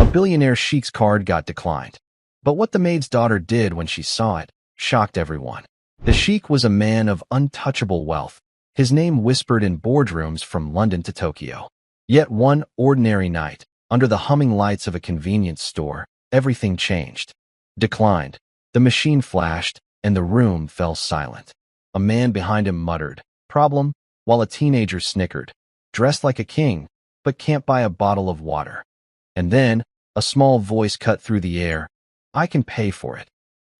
A billionaire Sheikh's card got declined. But what the maid's daughter did when she saw it shocked everyone. The Sheikh was a man of untouchable wealth, his name whispered in boardrooms from London to Tokyo. Yet one ordinary night, under the humming lights of a convenience store, everything changed. Declined. The machine flashed, and the room fell silent. A man behind him muttered, "Problem," while a teenager snickered, "Dressed like a king, but can't buy a bottle of water." And then, a small voice cut through the air, "I can pay for it."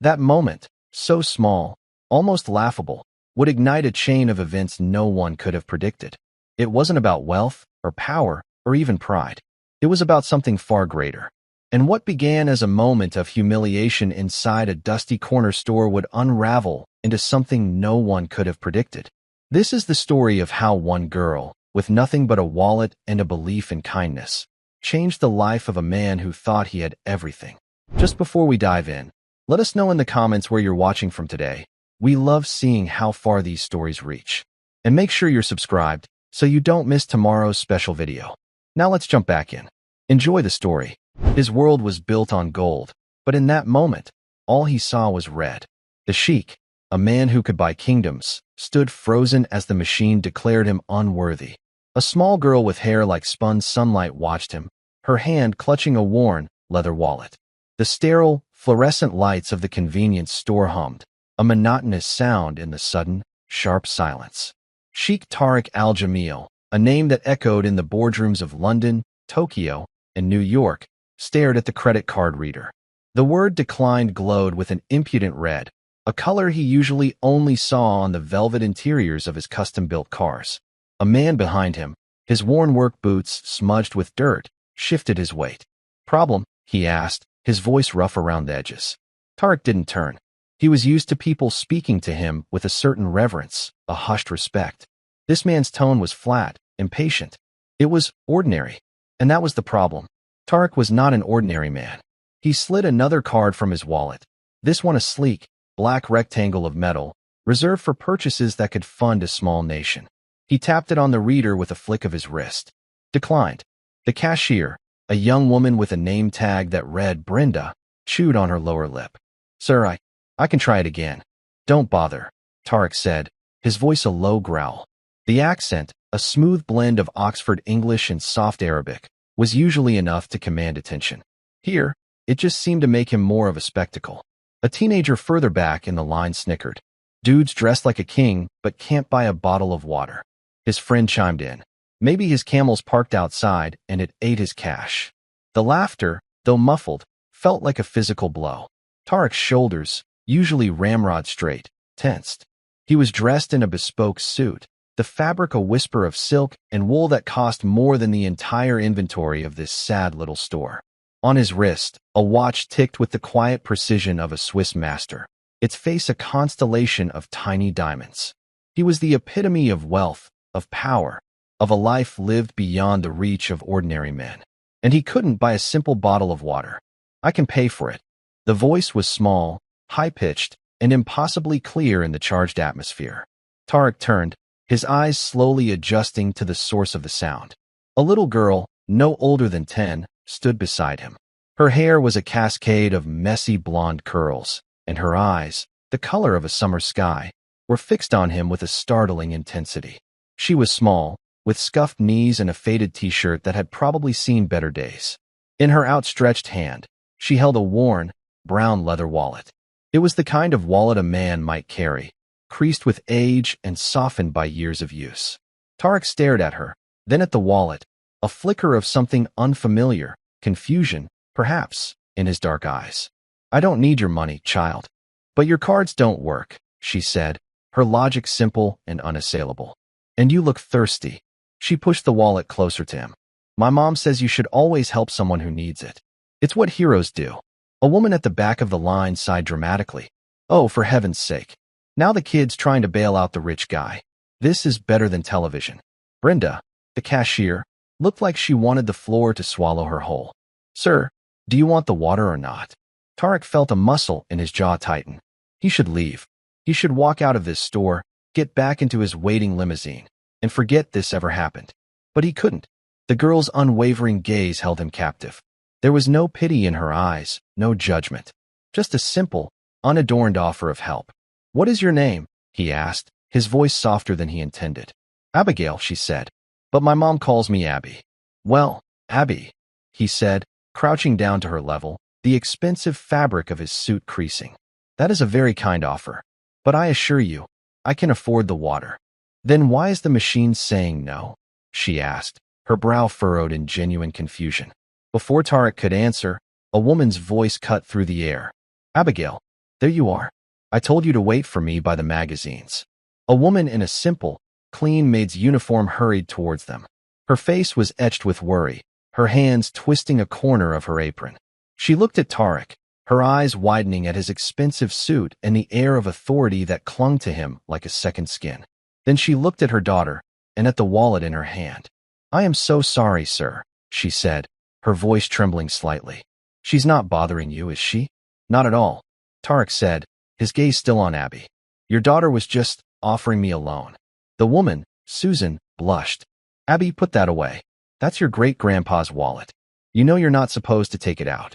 That moment, so small, almost laughable, would ignite a chain of events no one could have predicted. It wasn't about wealth, or power, or even pride. It was about something far greater. And what began as a moment of humiliation inside a dusty corner store would unravel into something no one could have predicted. This is the story of how one girl, with nothing but a wallet and a belief in kindness, changed the life of a man who thought he had everything. Just before we dive in, let us know in the comments where you're watching from today. We love seeing how far these stories reach. And make sure you're subscribed so you don't miss tomorrow's special video. Now let's jump back in. Enjoy the story. His world was built on gold, but in that moment, all he saw was red. The Sheikh, a man who could buy kingdoms, stood frozen as the machine declared him unworthy. A small girl with hair like spun sunlight watched him, her hand clutching a worn, leather wallet. The sterile, fluorescent lights of the convenience store hummed, a monotonous sound in the sudden, sharp silence. Sheikh Tariq al-Jamil, a name that echoed in the boardrooms of London, Tokyo, and New York, stared at the credit card reader. The word declined glowed with an impudent red, a color he usually only saw on the velvet interiors of his custom-built cars. A man behind him, his worn work boots smudged with dirt, shifted his weight. "Problem?" he asked, his voice rough around the edges. Tariq didn't turn. He was used to people speaking to him with a certain reverence, a hushed respect. This man's tone was flat, impatient. It was ordinary. And that was the problem. Tariq was not an ordinary man. He slid another card from his wallet, this one a sleek, black rectangle of metal, reserved for purchases that could fund a small nation. He tapped it on the reader with a flick of his wrist. Declined. The cashier, a young woman with a name tag that read Brenda, chewed on her lower lip. "Sir, I can try it again." "Don't bother," Tariq said, his voice a low growl. The accent, a smooth blend of Oxford English and soft Arabic, was usually enough to command attention. Here, it just seemed to make him more of a spectacle. A teenager further back in the line snickered. "Dude's dressed like a king, but can't buy a bottle of water." His friend chimed in. Maybe his camel's parked outside and it ate his cash. The laughter, though muffled, felt like a physical blow. Tariq's shoulders, usually ramrod straight, tensed. He was dressed in a bespoke suit, the fabric a whisper of silk and wool that cost more than the entire inventory of this sad little store. On his wrist, a watch ticked with the quiet precision of a Swiss master, its face a constellation of tiny diamonds. He was the epitome of wealth, of power, of a life lived beyond the reach of ordinary men. And he couldn't buy a simple bottle of water. "I can pay for it." The voice was small, high-pitched, and impossibly clear in the charged atmosphere. Tariq turned, his eyes slowly adjusting to the source of the sound. A little girl, no older than 10, stood beside him. Her hair was a cascade of messy blonde curls, and her eyes, the color of a summer sky, were fixed on him with a startling intensity. She was small, with scuffed knees and a faded t-shirt that had probably seen better days. In her outstretched hand, she held a worn, brown leather wallet. It was the kind of wallet a man might carry, creased with age and softened by years of use. Tariq stared at her, then at the wallet, a flicker of something unfamiliar, confusion, perhaps, in his dark eyes. "I don't need your money, child. But your cards don't work," she said, her logic simple and unassailable. "And you look thirsty." She pushed the wallet closer to him. "My mom says you should always help someone who needs it. It's what heroes do." A woman at the back of the line sighed dramatically. "Oh, for heaven's sake. Now the kid's trying to bail out the rich guy. This is better than television." Brenda, the cashier, looked like she wanted the floor to swallow her whole. "Sir, do you want the water or not?" Tariq felt a muscle in his jaw tighten. He should leave. He should walk out of this store, get back into his waiting limousine, and forget this ever happened. But he couldn't. The girl's unwavering gaze held him captive. There was no pity in her eyes, no judgment. Just a simple, unadorned offer of help. "What is your name?" he asked, his voice softer than he intended. "Abigail," she said. "But my mom calls me Abby." "Well, Abby," he said, crouching down to her level, the expensive fabric of his suit creasing. "That is a very kind offer. But I assure you, I can afford the water." "Then why is the machine saying no?" she asked, her brow furrowed in genuine confusion. Before Tarek could answer, a woman's voice cut through the air. "Abigail, there you are. I told you to wait for me by the magazines." A woman in a simple, clean maid's uniform hurried towards them. Her face was etched with worry, her hands twisting a corner of her apron. She looked at Tarek, her eyes widening at his expensive suit and the air of authority that clung to him like a second skin. Then she looked at her daughter and at the wallet in her hand. "I am so sorry, sir," she said, her voice trembling slightly. "She's not bothering you, is she?" "Not at all," Tarek said, his gaze still on Abby. "Your daughter was just offering me a loan." The woman, Susan, blushed. "Abby, put that away. That's your great-grandpa's wallet. You know you're not supposed to take it out."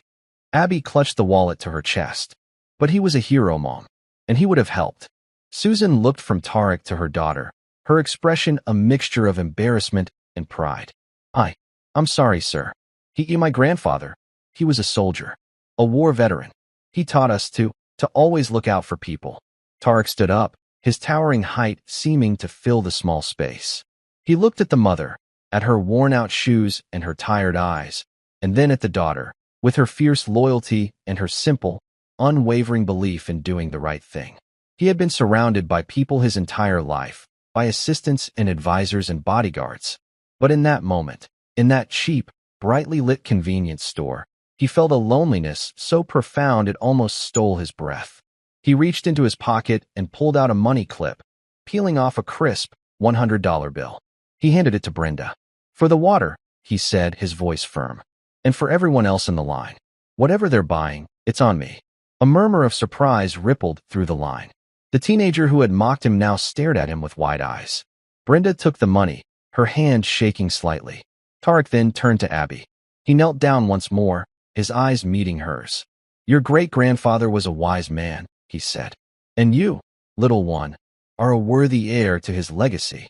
Abby clutched the wallet to her chest. "But he was a hero, Mom, and he would have helped." Susan looked from Tarek to her daughter, her expression a mixture of embarrassment and pride. I'm sorry, sir. My grandfather, he was a soldier, a war veteran. He taught us to always look out for people." Tarek stood up, his towering height seeming to fill the small space. He looked at the mother, at her worn-out shoes and her tired eyes, and then at the daughter, with her fierce loyalty and her simple, unwavering belief in doing the right thing. He had been surrounded by people his entire life, by assistants and advisors and bodyguards. But in that moment, in that cheap, brightly lit convenience store, he felt a loneliness so profound it almost stole his breath. He reached into his pocket and pulled out a money clip, peeling off a crisp $100 bill. He handed it to Brenda. "For the water," he said, his voice firm. "And for everyone else in the line. Whatever they're buying, it's on me." A murmur of surprise rippled through the line. The teenager who had mocked him now stared at him with wide eyes. Brenda took the money, her hand shaking slightly. Tarek then turned to Abby. He knelt down once more, his eyes meeting hers. "Your great-grandfather was a wise man," he said. "And you, little one, are a worthy heir to his legacy."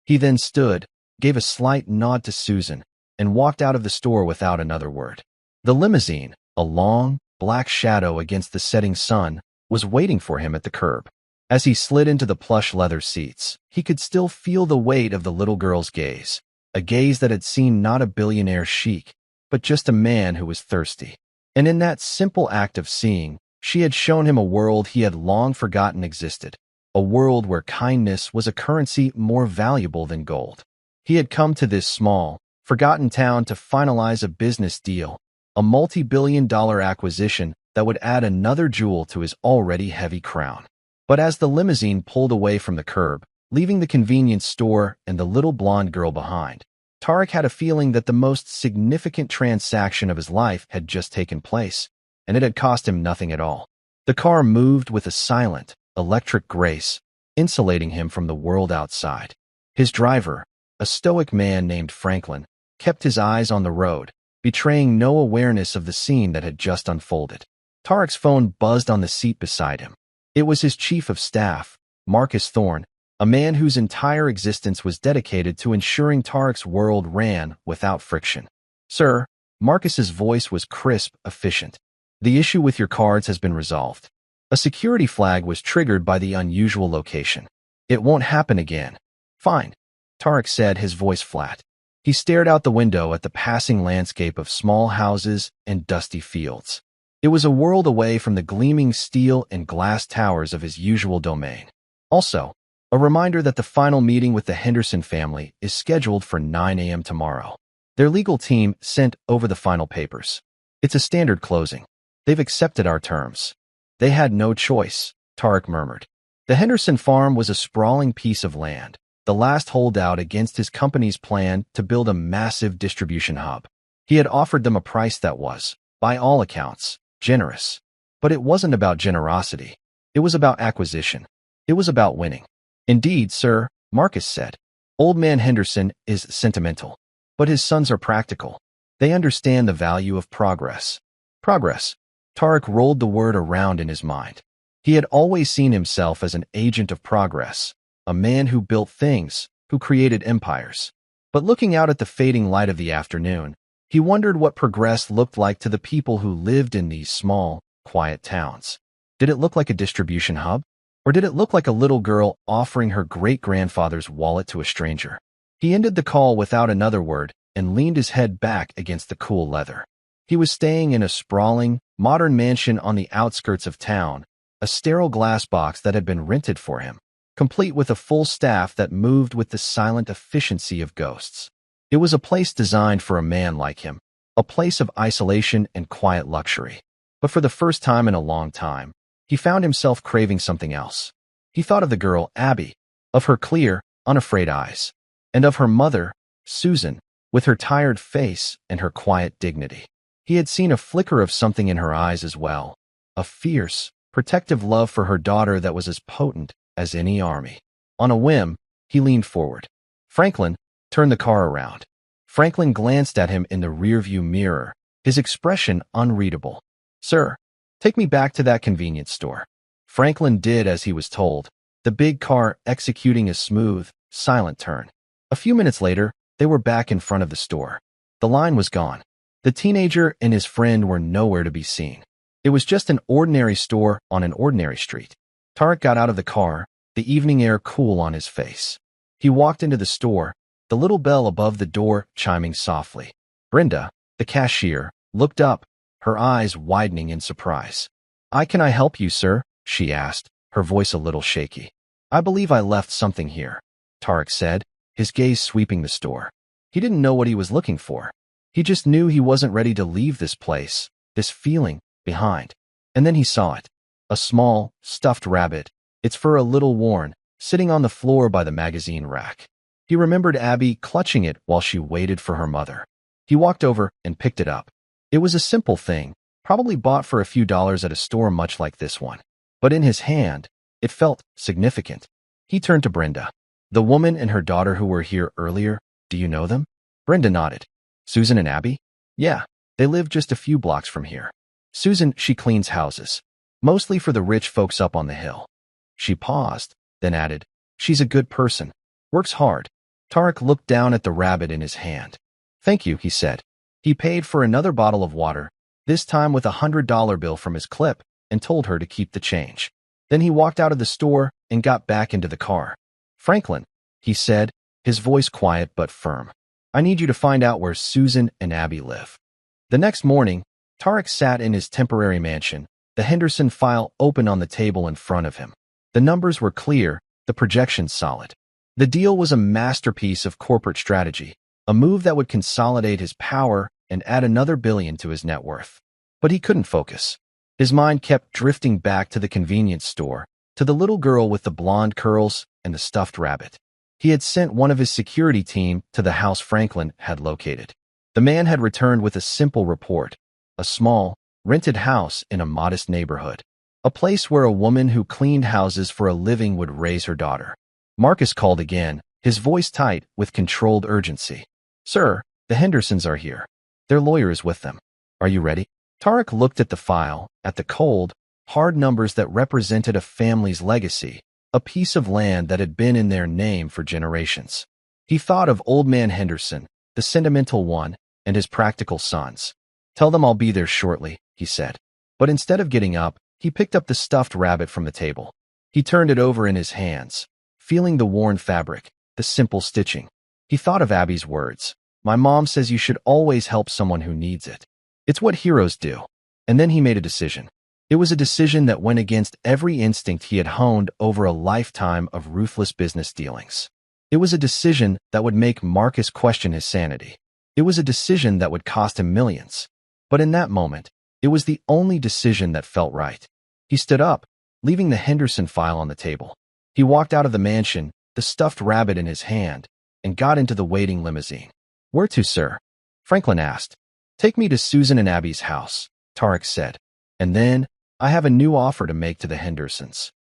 He then stood, gave a slight nod to Susan, and walked out of the store without another word. The limousine, a long, black shadow against the setting sun, was waiting for him at the curb. As he slid into the plush leather seats, he could still feel the weight of the little girl's gaze, a gaze that had seen not a billionaire Sheikh, but just a man who was thirsty. And in that simple act of seeing, she had shown him a world he had long forgotten existed, a world where kindness was a currency more valuable than gold. He had come to this small, forgotten town to finalize a business deal, a multi-billion-dollar acquisition that would add another jewel to his already heavy crown. But as the limousine pulled away from the curb, leaving the convenience store and the little blonde girl behind, Tarek had a feeling that the most significant transaction of his life had just taken place, and it had cost him nothing at all. The car moved with a silent, electric grace, insulating him from the world outside. His driver, a stoic man named Franklin, kept his eyes on the road, betraying no awareness of the scene that had just unfolded. Tarek's phone buzzed on the seat beside him. It was his chief of staff, Marcus Thorne, a man whose entire existence was dedicated to ensuring Tarek's world ran without friction. "Sir," Marcus's voice was crisp, efficient. "The issue with your cards has been resolved. A security flag was triggered by the unusual location. It won't happen again." "Fine," Tarek said, his voice flat. He stared out the window at the passing landscape of small houses and dusty fields. It was a world away from the gleaming steel and glass towers of his usual domain. Also, a reminder that the final meeting with the Henderson family is scheduled for 9 a.m. tomorrow. Their legal team sent over the final papers. "It's a standard closing. They've accepted our terms." "They had no choice," Tarek murmured. The Henderson farm was a sprawling piece of land, the last holdout against his company's plan to build a massive distribution hub. He had offered them a price that was, by all accounts, generous. But it wasn't about generosity. It was about acquisition. It was about winning. "Indeed, sir," Marcus said. "Old man Henderson is sentimental, but his sons are practical. They understand the value of progress. Progress. Tarek rolled the word around in his mind. He had always seen himself as an agent of progress, a man who built things, who created empires. But looking out at the fading light of the afternoon, he wondered what progress looked like to the people who lived in these small, quiet towns. Did it look like a distribution hub? Or did it look like a little girl offering her great-grandfather's wallet to a stranger? He ended the call without another word and leaned his head back against the cool leather. He was staying in a sprawling, modern mansion on the outskirts of town, a sterile glass box that had been rented for him, complete with a full staff that moved with the silent efficiency of ghosts. It was a place designed for a man like him, a place of isolation and quiet luxury. But for the first time in a long time, he found himself craving something else. He thought of the girl, Abby, of her clear, unafraid eyes, and of her mother, Susan, with her tired face and her quiet dignity. He had seen a flicker of something in her eyes as well, a fierce, protective love for her daughter that was as potent as any army. On a whim, he leaned forward. Franklin, turn the car around. Franklin glanced at him in the rearview mirror, his expression unreadable. Sir, take me back to that convenience store. Franklin did as he was told, the big car executing a smooth, silent turn. A few minutes later, they were back in front of the store. The line was gone. The teenager and his friend were nowhere to be seen. It was just an ordinary store on an ordinary street. Tarek got out of the car, the evening air cool on his face. He walked into the store, the little bell above the door chiming softly. Brenda, the cashier, looked up, her eyes widening in surprise. Can I help you, sir?" she asked, her voice a little shaky. "I believe I left something here," Tarek said, his gaze sweeping the store. He didn't know what he was looking for. He just knew he wasn't ready to leave this place, this feeling, behind. And then he saw it. A small, stuffed rabbit, its fur a little worn, sitting on the floor by the magazine rack. He remembered Abby clutching it while she waited for her mother. He walked over and picked it up. It was a simple thing, probably bought for a few dollars at a store much like this one. But in his hand, it felt significant. He turned to Brenda. "The woman and her daughter who were here earlier, do you know them?" Brenda nodded. "Susan and Abby?" "Yeah, they live just a few blocks from here. Susan, she cleans houses, mostly for the rich folks up on the hill." She paused, then added, "She's a good person, works hard." Tarek looked down at the rabbit in his hand. "Thank you," he said. He paid for another bottle of water, this time with $100 bill from his clip, and told her to keep the change. Then he walked out of the store and got back into the car. "Franklin," he said, his voice quiet but firm, "I need you to find out where Susan and Abby live." The next morning, Tarek sat in his temporary mansion, the Henderson file open on the table in front of him. The numbers were clear, the projections solid. The deal was a masterpiece of corporate strategy, a move that would consolidate his power and add another billion to his net worth. But he couldn't focus. His mind kept drifting back to the convenience store, to the little girl with the blonde curls and the stuffed rabbit. He had sent one of his security team to the house Franklin had located. The man had returned with a simple report, a small, rented house in a modest neighborhood, a place where a woman who cleaned houses for a living would raise her daughter. Marcus called again, his voice tight with controlled urgency. "Sir, the Hendersons are here. Their lawyer is with them. Are you ready?" Tarek looked at the file, at the cold, hard numbers that represented a family's legacy, a piece of land that had been in their name for generations. He thought of Old Man Henderson, the sentimental one, and his practical sons. "Tell them I'll be there shortly," he said. But instead of getting up, he picked up the stuffed rabbit from the table. He turned it over in his hands, feeling the worn fabric, the simple stitching. He thought of Abby's words. "My mom says you should always help someone who needs it. It's what heroes do." And then he made a decision. It was a decision that went against every instinct he had honed over a lifetime of ruthless business dealings. It was a decision that would make Marcus question his sanity. It was a decision that would cost him millions. But in that moment, it was the only decision that felt right. He stood up, leaving the Henderson file on the table. He walked out of the mansion, the stuffed rabbit in his hand, and got into the waiting limousine. "Where to, sir?" Franklin asked. "Take me to Susan and Abby's house," Tarek said. "And then, I have a new offer to make to the Hendersons."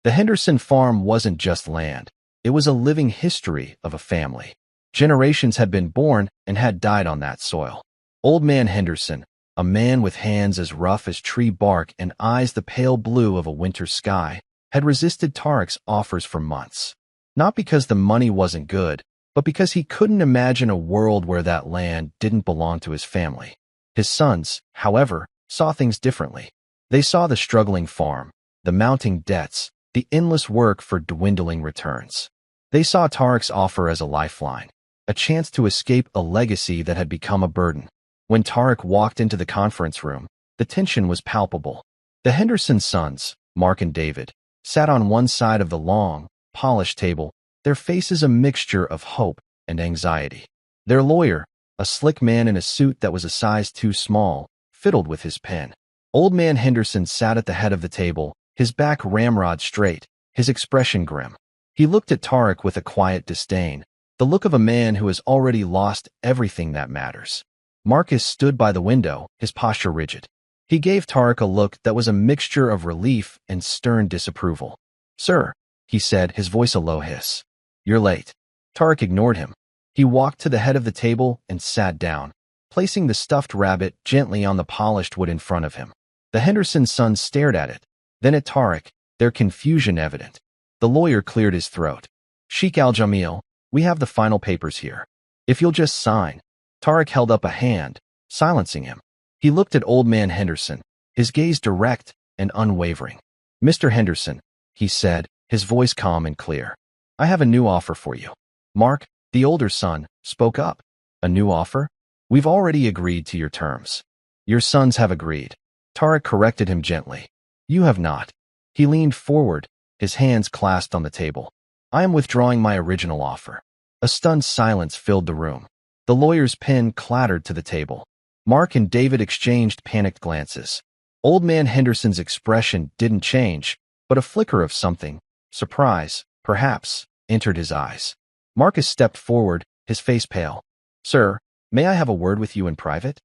The Henderson farm wasn't just land. It was a living history of a family. Generations had been born and had died on that soil. Old Man Henderson, a man with hands as rough as tree bark and eyes the pale blue of a winter sky, had resisted Tarek's offers for months. Not because the money wasn't good, but because he couldn't imagine a world where that land didn't belong to his family. His sons, however, saw things differently. They saw the struggling farm, the mounting debts, the endless work for dwindling returns. They saw Tarek's offer as a lifeline, a chance to escape a legacy that had become a burden. When Tarek walked into the conference room, the tension was palpable. The Henderson sons, Mark and David, sat on one side of the long, polished table, their faces a mixture of hope and anxiety. Their lawyer, a slick man in a suit that was a size too small, fiddled with his pen. Old Man Henderson sat at the head of the table, his back ramrod straight, his expression grim. He looked at Tarek with a quiet disdain, the look of a man who has already lost everything that matters. Marcus stood by the window, his posture rigid. He gave Tarek a look that was a mixture of relief and stern disapproval. "Sir," he said, his voice a low hiss. "You're late." Tarek ignored him. He walked to the head of the table and sat down, placing the stuffed rabbit gently on the polished wood in front of him. The Henderson sons stared at it, then at Tarek, their confusion evident. The lawyer cleared his throat. "Sheikh Al-Jamil, we have the final papers here. If you'll just sign." Tarek held up a hand, silencing him. He looked at Old Man Henderson, his gaze direct and unwavering. "Mr. Henderson," he said, his voice calm and clear, "I have a new offer for you." Mark, the older son, spoke up. "A new offer? We've already agreed to your terms." "Your sons have agreed." Tarek corrected him gently. "You have not." He leaned forward, his hands clasped on the table. "I am withdrawing my original offer." A stunned silence filled the room. The lawyer's pen clattered to the table. Mark and David exchanged panicked glances. Old Man Henderson's expression didn't change, but a flicker of something, surprise, perhaps, entered his eyes. Marcus stepped forward, his face pale. "Sir, may I have a word with you in private?"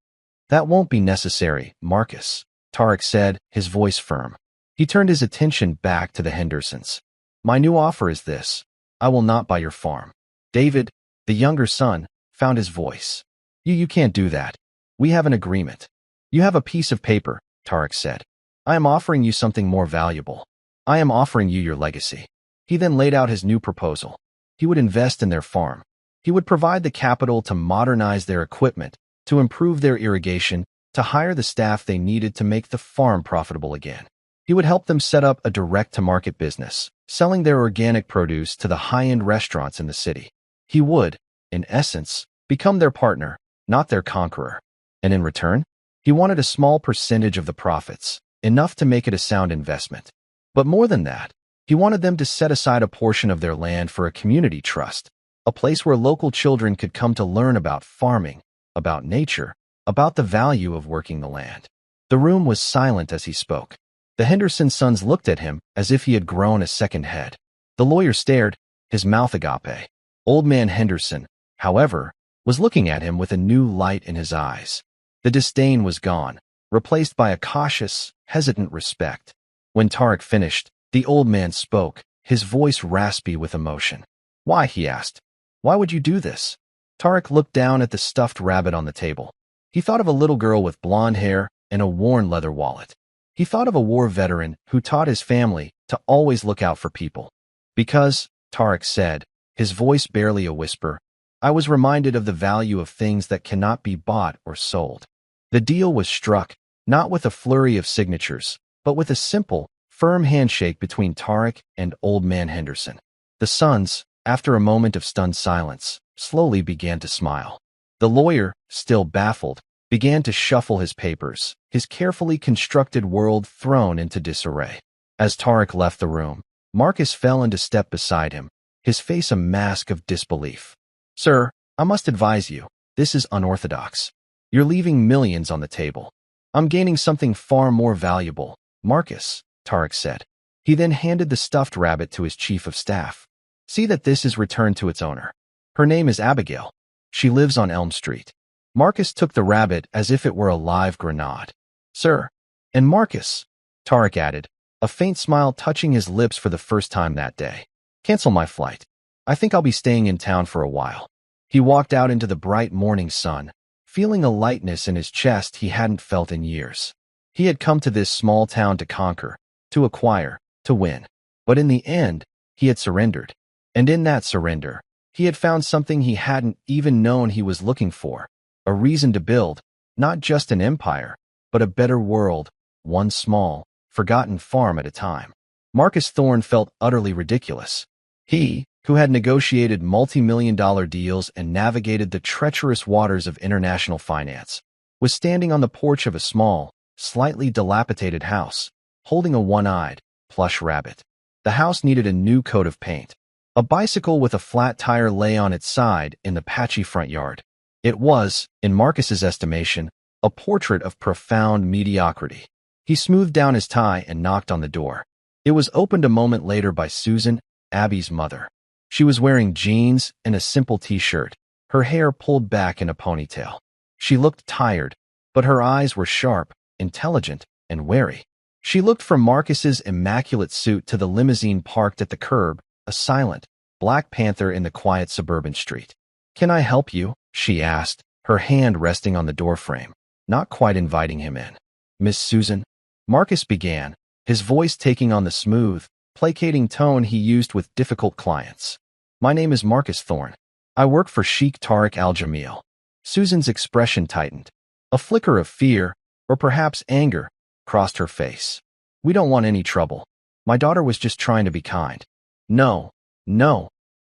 "That won't be necessary, Marcus," Tarek said, his voice firm. He turned his attention back to the Hendersons. "My new offer is this. I will not buy your farm." David, the younger son, found his voice. You can't do that. We have an agreement." "You have a piece of paper," Tarek said. "I am offering you something more valuable. I am offering you your legacy." He then laid out his new proposal. He would invest in their farm. He would provide the capital to modernize their equipment, to improve their irrigation, to hire the staff they needed to make the farm profitable again. He would help them set up a direct-to-market business, selling their organic produce to the high-end restaurants in the city. He would, in essence, become their partner, not their conqueror. And in return, he wanted a small percentage of the profits, enough to make it a sound investment. But more than that, he wanted them to set aside a portion of their land for a community trust, a place where local children could come to learn about farming, about nature, about the value of working the land. The room was silent as he spoke. The Henderson sons looked at him as if he had grown a second head. The lawyer stared, his mouth agape. Old Man Henderson, however, was looking at him with a new light in his eyes. The disdain was gone, replaced by a cautious, hesitant respect. When Tarek finished, the old man spoke, his voice raspy with emotion. "Why?" he asked. "Why would you do this?" Tarek looked down at the stuffed rabbit on the table. He thought of a little girl with blonde hair and a worn leather wallet. He thought of a war veteran who taught his family to always look out for people. "Because," Tarek said, his voice barely a whisper, "I was reminded of the value of things that cannot be bought or sold." The deal was struck, not with a flurry of signatures, but with a simple, firm handshake between Tarek and Old Man Henderson. The sons, after a moment of stunned silence, slowly began to smile. The lawyer, still baffled, began to shuffle his papers, his carefully constructed world thrown into disarray. As Tarek left the room, Marcus fell into step beside him, his face a mask of disbelief. "Sir, I must advise you, this is unorthodox. You're leaving millions on the table. I'm gaining something far more valuable, Marcus," Tarek said. He then handed the stuffed rabbit to his chief of staff. "See that this is returned to its owner. Her name is Abigail. She lives on Elm Street." Marcus took the rabbit as if it were a live grenade. "Sir, and Marcus," Tarek added, a faint smile touching his lips for the first time that day. "Cancel my flight. I think I'll be staying in town for a while." He walked out into the bright morning sun, feeling a lightness in his chest he hadn't felt in years. He had come to this small town to conquer, to acquire, to win. But in the end, he had surrendered. And in that surrender, he had found something he hadn't even known he was looking for, a reason to build, not just an empire, but a better world, one small, forgotten farm at a time. Marcus Thorne felt utterly ridiculous. He, who had negotiated multi-million-dollar deals and navigated the treacherous waters of international finance, was standing on the porch of a small, slightly dilapidated house, holding a one-eyed, plush rabbit. The house needed a new coat of paint. A bicycle with a flat tire lay on its side in the patchy front yard. It was, in Marcus's estimation, a portrait of profound mediocrity. He smoothed down his tie and knocked on the door. It was opened a moment later by Susan, Abby's mother. She was wearing jeans and a simple t-shirt, her hair pulled back in a ponytail. She looked tired, but her eyes were sharp, intelligent, and wary. She looked from Marcus's immaculate suit to the limousine parked at the curb, a silent, black panther in the quiet suburban street. "Can I help you?" she asked, her hand resting on the doorframe, not quite inviting him in. "Miss Susan?" Marcus began, his voice taking on the smooth, placating tone he used with difficult clients. "My name is Marcus Thorne. I work for Sheikh Tariq Al-Jamil." Susan's expression tightened. A flicker of fear, or perhaps anger, crossed her face. "We don't want any trouble. My daughter was just trying to be kind." No,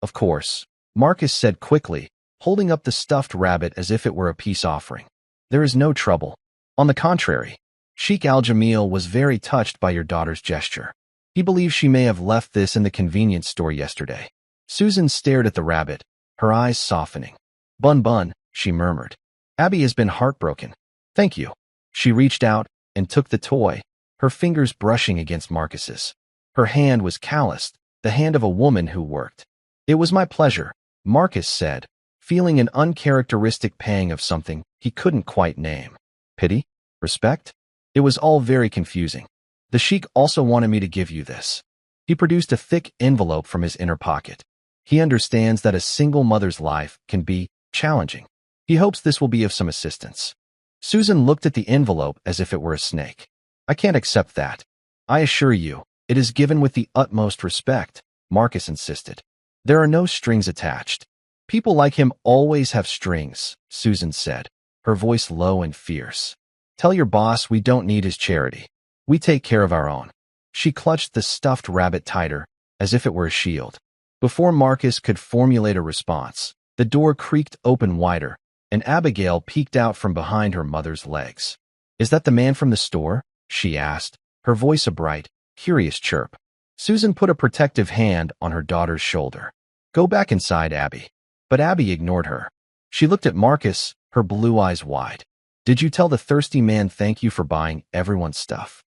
of course," Marcus said quickly, holding up the stuffed rabbit as if it were a peace offering. "There is no trouble. On the contrary, Sheikh Al-Jamil was very touched by your daughter's gesture. He believes she may have left this in the convenience store yesterday." Susan stared at the rabbit, her eyes softening. Bun, she murmured. "Abby has been heartbroken. Thank you." She reached out and took the toy, her fingers brushing against Marcus's. Her hand was calloused, the hand of a woman who worked. "It was my pleasure," Marcus said, feeling an uncharacteristic pang of something he couldn't quite name. Pity? Respect? It was all very confusing. "The Sheikh also wanted me to give you this." He produced a thick envelope from his inner pocket. "He understands that a single mother's life can be challenging. He hopes this will be of some assistance." Susan looked at the envelope as if it were a snake. "I can't accept that. I assure you, it is given with the utmost respect," Marcus insisted. "There are no strings attached." "People like him always have strings," Susan said, her voice low and fierce. "Tell your boss we don't need his charity. We take care of our own." She clutched the stuffed rabbit tighter, as if it were a shield. Before Marcus could formulate a response, the door creaked open wider, and Abigail peeked out from behind her mother's legs. "Is that the man from the store?" she asked, her voice a bright, curious chirp. Susan put a protective hand on her daughter's shoulder. "Go back inside, Abby." But Abby ignored her. She looked at Marcus, her blue eyes wide. "Did you tell the thirsty man thank you for buying everyone's stuff?"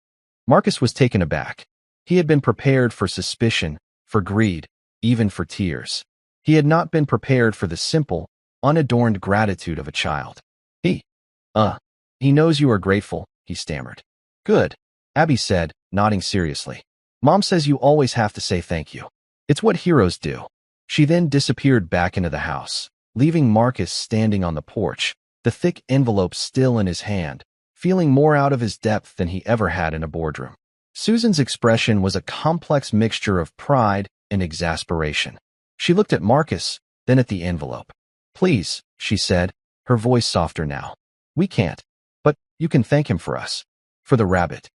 Marcus was taken aback. He had been prepared for suspicion, for greed, even for tears. He had not been prepared for the simple, unadorned gratitude of a child. He knows you are grateful," he stammered. "Good," Abby said, nodding seriously. "Mom says you always have to say thank you. It's what heroes do." She then disappeared back into the house, leaving Marcus standing on the porch, the thick envelope still in his hand, feeling more out of his depth than he ever had in a boardroom. Susan's expression was a complex mixture of pride and exasperation. She looked at Marcus, then at the envelope. "Please," she said, her voice softer now. "We can't. But you can thank him for us. For the rabbit."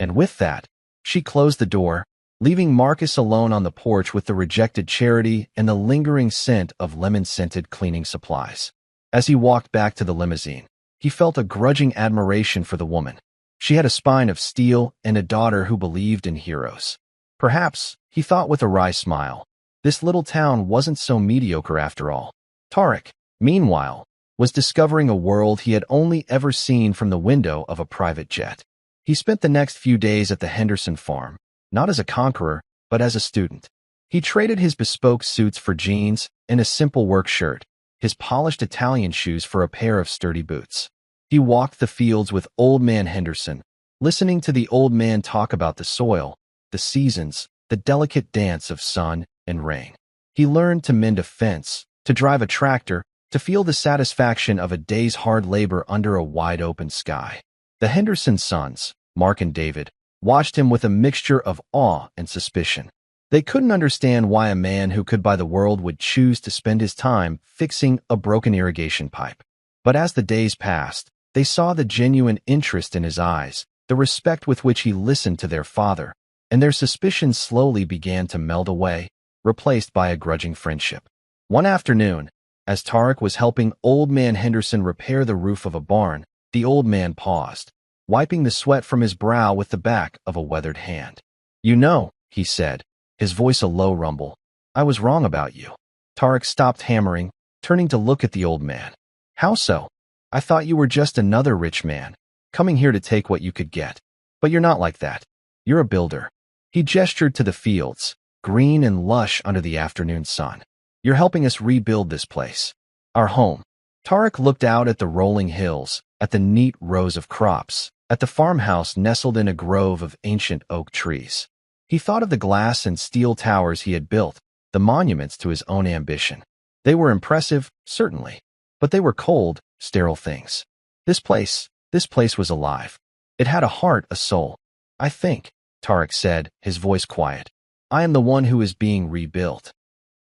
And with that, she closed the door, leaving Marcus alone on the porch with the rejected charity and the lingering scent of lemon-scented cleaning supplies. As he walked back to the limousine, he felt a grudging admiration for the woman. She had a spine of steel and a daughter who believed in heroes. Perhaps, he thought with a wry smile, this little town wasn't so mediocre after all. Tariq, meanwhile, was discovering a world he had only ever seen from the window of a private jet. He spent the next few days at the Henderson farm, not as a conqueror, but as a student. He traded his bespoke suits for jeans and a simple work shirt, his polished Italian shoes for a pair of sturdy boots. He walked the fields with Old Man Henderson, listening to the old man talk about the soil, the seasons, the delicate dance of sun and rain. He learned to mend a fence, to drive a tractor, to feel the satisfaction of a day's hard labor under a wide-open sky. The Henderson sons, Mark and David, watched him with a mixture of awe and suspicion. They couldn't understand why a man who could buy the world would choose to spend his time fixing a broken irrigation pipe. But as the days passed, they saw the genuine interest in his eyes, the respect with which he listened to their father, and their suspicions slowly began to melt away, replaced by a grudging friendship. One afternoon, as Tarek was helping Old Man Henderson repair the roof of a barn, the old man paused, wiping the sweat from his brow with the back of a weathered hand. "You know," he said, his voice a low rumble, "I was wrong about you." Tarek stopped hammering, turning to look at the old man. "How so? I thought you were just another rich man, coming here to take what you could get. But you're not like that. You're a builder." He gestured to the fields, green and lush under the afternoon sun. "You're helping us rebuild this place. Our home." Tarek looked out at the rolling hills, at the neat rows of crops, at the farmhouse nestled in a grove of ancient oak trees. He thought of the glass and steel towers he had built, the monuments to his own ambition. They were impressive, certainly, but they were cold, sterile things. This place was alive. It had a heart, a soul. "I think," Tarek said, his voice quiet, "I am the one who is being rebuilt."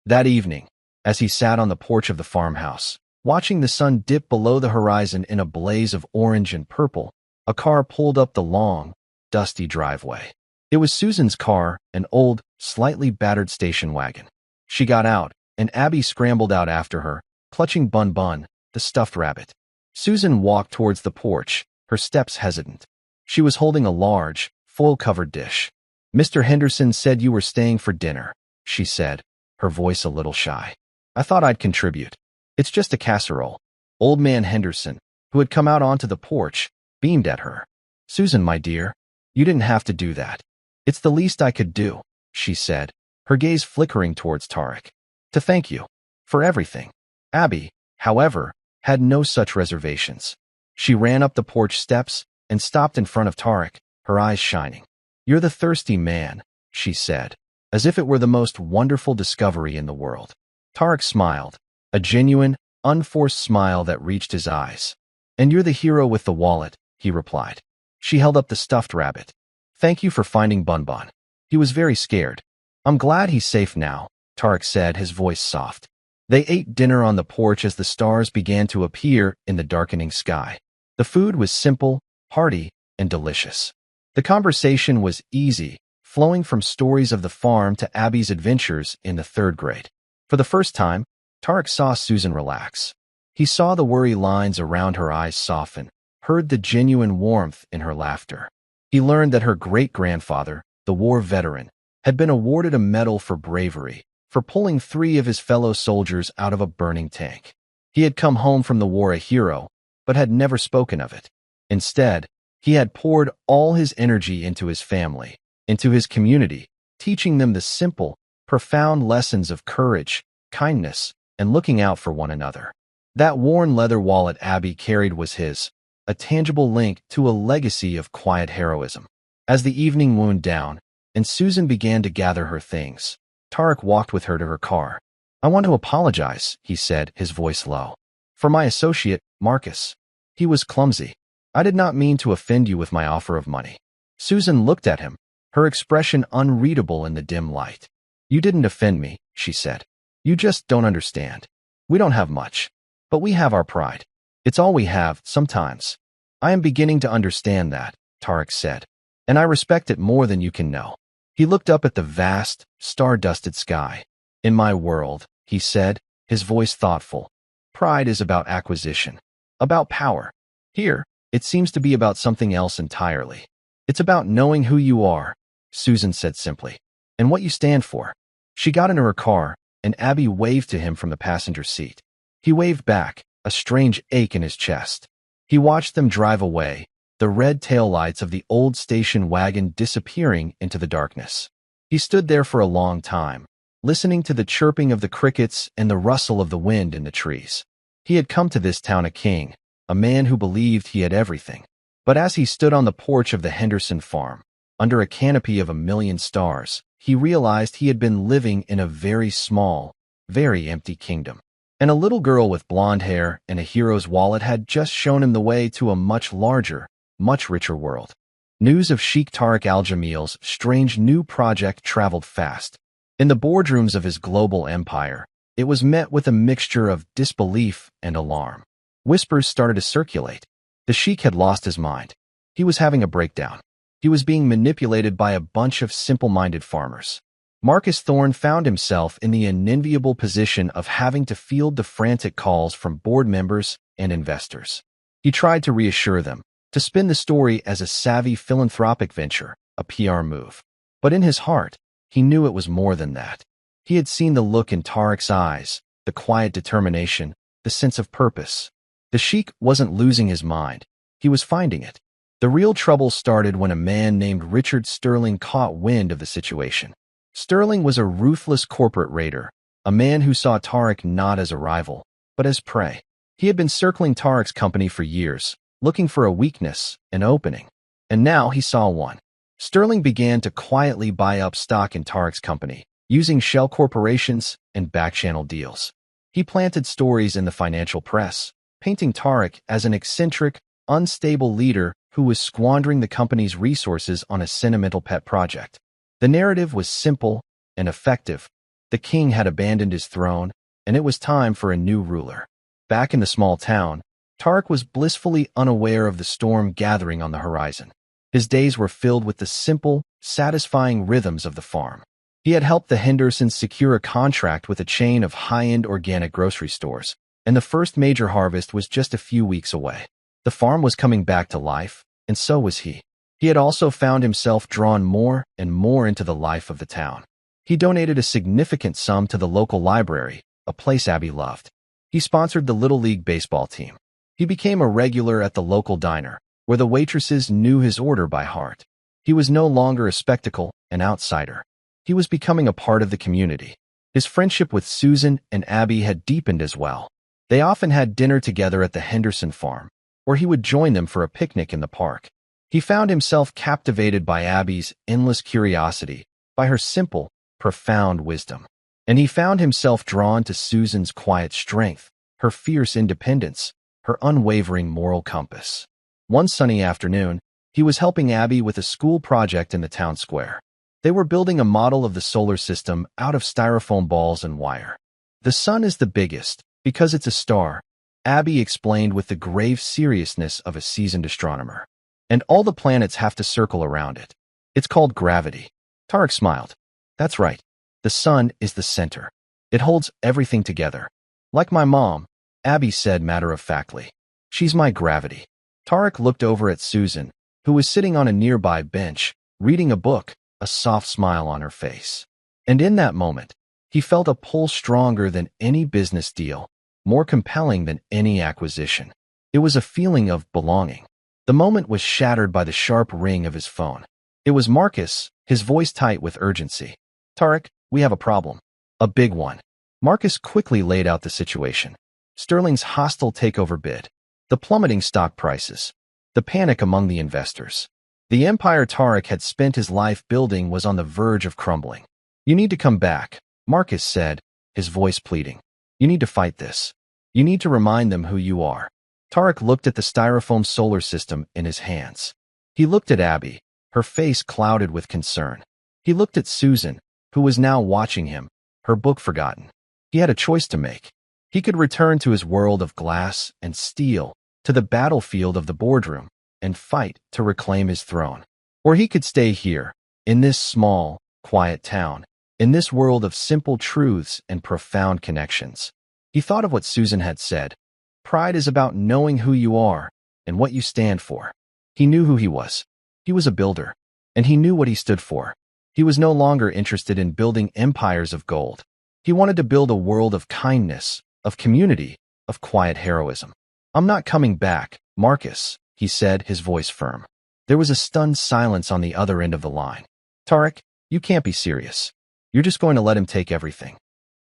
That evening, as he sat on the porch of the farmhouse, watching the sun dip below the horizon in a blaze of orange and purple, a car pulled up the long, dusty driveway. It was Susan's car, an old, slightly battered station wagon. She got out, and Abby scrambled out after her, clutching Bun Bun, the stuffed rabbit. Susan walked towards the porch, her steps hesitant. She was holding a large, foil-covered dish. "Mr. Henderson said you were staying for dinner," she said, her voice a little shy. "I thought I'd contribute. It's just a casserole." Old Man Henderson, who had come out onto the porch, beamed at her. "Susan, my dear, you didn't have to do that. It's the least I could do," she said, her gaze flickering towards Tarek. "To thank you for everything." Abby, however, had no such reservations. She ran up the porch steps and stopped in front of Tarek, her eyes shining. "You're the thirsty man," she said, as if it were the most wonderful discovery in the world. Tarek smiled, a genuine, unforced smile that reached his eyes. "And you're the hero with the wallet," he replied. She held up the stuffed rabbit. "Thank you for finding Bun Bun. He was very scared." "I'm glad he's safe now," Tarek said, his voice soft. They ate dinner on the porch as the stars began to appear in the darkening sky. The food was simple, hearty, and delicious. The conversation was easy, flowing from stories of the farm to Abby's adventures in the 3rd grade. For the first time, Tarek saw Susan relax. He saw the worry lines around her eyes soften, heard the genuine warmth in her laughter. He learned that her great-grandfather, the war veteran, had been awarded a medal for bravery, for pulling 3 of his fellow soldiers out of a burning tank. He had come home from the war a hero, but had never spoken of it. Instead, he had poured all his energy into his family, into his community, teaching them the simple, profound lessons of courage, kindness, and looking out for one another. That worn leather wallet Abby carried was his, a tangible link to a legacy of quiet heroism. As the evening wound down, and Susan began to gather her things, Tarek walked with her to her car. "I want to apologize," he said, his voice low, "for my associate, Marcus. He was clumsy. I did not mean to offend you with my offer of money." Susan looked at him, her expression unreadable in the dim light. "You didn't offend me," she said. "You just don't understand. We don't have much, but we have our pride. It's all we have, sometimes." "I am beginning to understand that," Tarek said, "and I respect it more than you can know." He looked up at the vast, star-dusted sky. "In my world," he said, his voice thoughtful, "pride is about acquisition, about power. Here, it seems to be about something else entirely. It's about knowing who you are," Susan said simply, "and what you stand for." She got into her car, and Abby waved to him from the passenger seat. He waved back, a strange ache in his chest. He watched them drive away, the red taillights of the old station wagon disappearing into the darkness. He stood there for a long time, listening to the chirping of the crickets and the rustle of the wind in the trees. He had come to this town a king, a man who believed he had everything. But as he stood on the porch of the Henderson farm, under a canopy of 1,000,000 stars, he realized he had been living in a very small, very empty kingdom. And a little girl with blonde hair and a hero's wallet had just shown him the way to a much larger, much richer world. News of Sheikh Tariq al-Jamil's strange new project traveled fast. In the boardrooms of his global empire, it was met with a mixture of disbelief and alarm. Whispers started to circulate. The Sheikh had lost his mind. He was having a breakdown. He was being manipulated by a bunch of simple-minded farmers. Marcus Thorne found himself in the unenviable position of having to field the frantic calls from board members and investors. He tried to reassure them, to spin the story as a savvy philanthropic venture, a PR move. But in his heart, he knew it was more than that. He had seen the look in Tariq's eyes, the quiet determination, the sense of purpose. The Sheikh wasn't losing his mind. He was finding it. The real trouble started when a man named Richard Sterling caught wind of the situation. Sterling was a ruthless corporate raider, a man who saw Tariq not as a rival, but as prey. He had been circling Tariq's company for years, looking for a weakness, an opening. And now he saw one. Sterling began to quietly buy up stock in Tariq's company, using shell corporations and back-channel deals. He planted stories in the financial press, painting Tariq as an eccentric, unstable leader who was squandering the company's resources on a sentimental pet project. The narrative was simple and effective. The king had abandoned his throne, and it was time for a new ruler. Back in the small town, Tariq was blissfully unaware of the storm gathering on the horizon. His days were filled with the simple, satisfying rhythms of the farm. He had helped the Hendersons secure a contract with a chain of high-end organic grocery stores, and the first major harvest was just a few weeks away. The farm was coming back to life, and so was he. He had also found himself drawn more and more into the life of the town. He donated a significant sum to the local library, a place Abby loved. He sponsored the Little League baseball team. He became a regular at the local diner, where the waitresses knew his order by heart. He was no longer a spectacle, an outsider. He was becoming a part of the community. His friendship with Susan and Abby had deepened as well. They often had dinner together at the Henderson farm, or he would join them for a picnic in the park. He found himself captivated by Abby's endless curiosity, by her simple, profound wisdom. And he found himself drawn to Susan's quiet strength, her fierce independence, her unwavering moral compass. One sunny afternoon, he was helping Abby with a school project in the town square. They were building a model of the solar system out of styrofoam balls and wire. The sun is the biggest, because it's a star, Abby explained with the grave seriousness of a seasoned astronomer. And all the planets have to circle around it. It's called gravity. Tariq smiled. That's right. The sun is the center. It holds everything together. Like my mom, Abby said matter-of-factly. She's my gravity. Tariq looked over at Susan, who was sitting on a nearby bench, reading a book, a soft smile on her face. And in that moment, he felt a pull stronger than any business deal, more compelling than any acquisition. It was a feeling of belonging. The moment was shattered by the sharp ring of his phone. It was Marcus, his voice tight with urgency. Tariq, we have a problem. A big one. Marcus quickly laid out the situation. Sterling's hostile takeover bid. The plummeting stock prices. The panic among the investors. The empire Tariq had spent his life building was on the verge of crumbling. You need to come back, Marcus said, his voice pleading. You need to fight this. You need to remind them who you are. Tariq looked at the styrofoam solar system in his hands. He looked at Abby, her face clouded with concern. He looked at Susan, who was now watching him, her book forgotten. He had a choice to make. He could return to his world of glass and steel, to the battlefield of the boardroom, and fight to reclaim his throne. Or he could stay here, in this small, quiet town, in this world of simple truths and profound connections. He thought of what Susan had said. Pride is about knowing who you are and what you stand for. He knew who he was. He was a builder, and he knew what he stood for. He was no longer interested in building empires of gold. He wanted to build a world of kindness, of community, of quiet heroism. I'm not coming back, Marcus, he said, his voice firm. There was a stunned silence on the other end of the line. Tariq, you can't be serious. You're just going to let him take everything.